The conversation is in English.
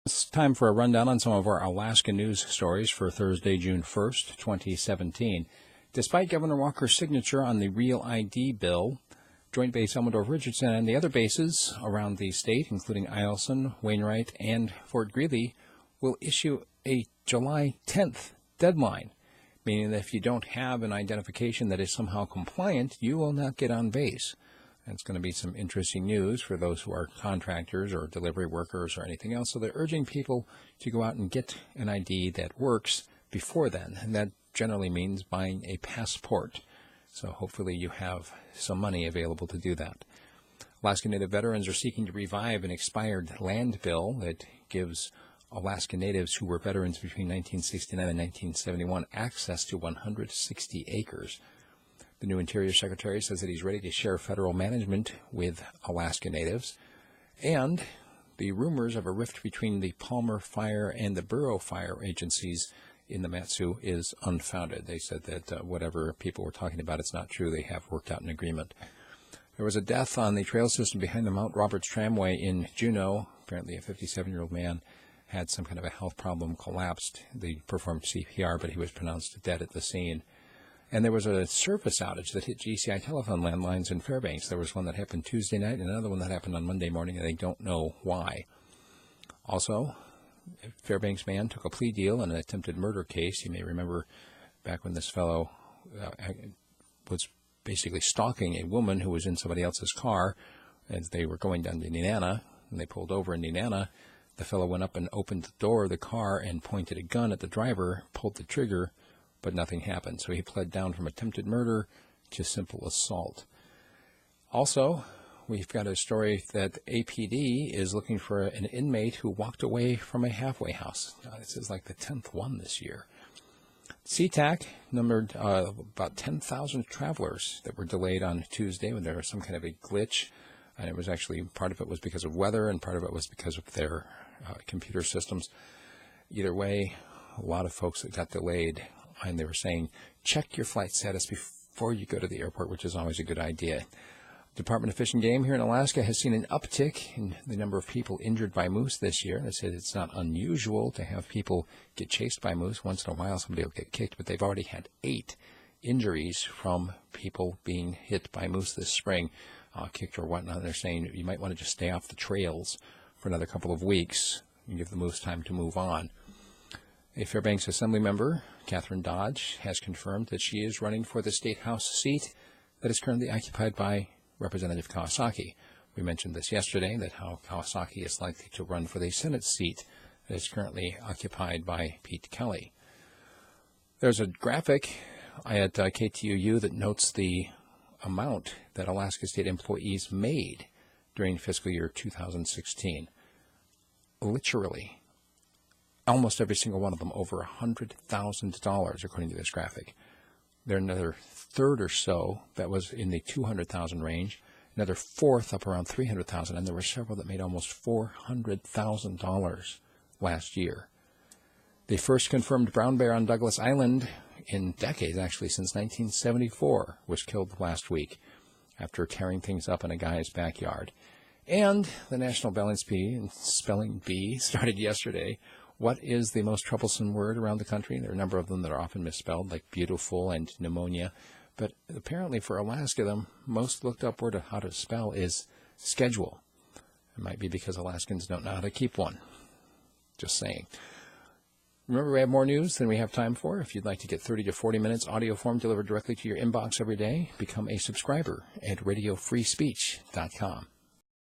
It's time for a rundown on some of our Alaska news stories for Thursday, June 1st, 2017. Despite Governor Walker's signature on the Real ID bill, Joint Base Elmendorf-Richardson and the other bases around the state, including Eielson, Wainwright, and Fort Greely, will issue a July 10th deadline, meaning that if you don't have an identification that is somehow compliant, you will not get on base. It's going to be some interesting news for those who are contractors or delivery workers or anything else. So they're urging people to go out and get an ID that works before then. And that generally means buying a passport. So hopefully you have some money available to do that. Alaska Native veterans are seeking to revive an expired land bill that gives Alaska Natives who were veterans between 1969 and 1971 access to 160 acres. The new Interior Secretary says that he's ready to share federal management with Alaska Natives. And the rumors of a rift between the Borough Fire and the Borough Fire agencies in the Mat-Su is unfounded. They said that whatever people were talking about, it's not true. They have worked out an agreement. There was a death on the trail system behind the Mount Roberts Tramway in Juneau. Apparently a 57-year-old man had some kind of a health problem, collapsed. They performed CPR, but he was pronounced dead at the scene. And there was a service outage that hit GCI telephone landlines in Fairbanks. There was one that happened Tuesday night and another one that happened on Monday morning, and they don't know why. Also, a Fairbanks man took a plea deal in an attempted murder case. You may remember back when this fellow was basically stalking a woman who was in somebody else's car as they were going down to Nenana, and they pulled over in Nenana. The fellow went up and opened the door of the car and pointed a gun at the driver, pulled the trigger, but nothing happened. So he pled down from attempted murder to simple assault. Also, we've got a story that APD is looking for an inmate who walked away from a halfway house. This is like the 10th one this year. Sea-Tac numbered about 10,000 travelers that were delayed on Tuesday when there was some kind of a glitch. And it was actually, part of it was because of weather and part of it was because of their computer systems. Either way, a lot of folks that got delayed, and they were saying, check your flight status before you go to the airport, which is always a good idea. Department of Fish and Game here in Alaska has seen an uptick in the number of people injured by moose this year. They said it's not unusual to have people get chased by moose. Once in a while, somebody will get kicked, but they've already had 8 injuries from people being hit by moose this spring, kicked or whatnot. They're saying you might want to just stay off the trails for another couple of weeks and give the moose time to move on. A Fairbanks Assembly member, Catherine Dodge, has confirmed that she is running for the State House seat that is currently occupied by Representative Kawasaki. We mentioned this yesterday, that how Kawasaki is likely to run for the Senate seat that is currently occupied by Pete Kelly. There's a graphic at KTUU that notes the amount that Alaska State employees made during fiscal year 2016. Literally, almost every single one of them over $100,000, according to this graphic. There are another third or so that was in the 200,000 range, another fourth up around 300,000, and there were several that made almost $400,000 last year. The first confirmed brown bear on Douglas Island in decades, actually since 1974, was killed last week after tearing things up in a guy's backyard. And the National Spelling Bee started yesterday. What is the most troublesome word around the country? There are a number of them that are often misspelled, like beautiful and pneumonia. But apparently for Alaska, the most looked up word of how to spell is schedule. It might be because Alaskans don't know how to keep one. Just saying. Remember, we have more news than we have time for. If you'd like to get 30 to 40 minutes audio form delivered directly to your inbox every day, become a subscriber at radiofreespeech.com.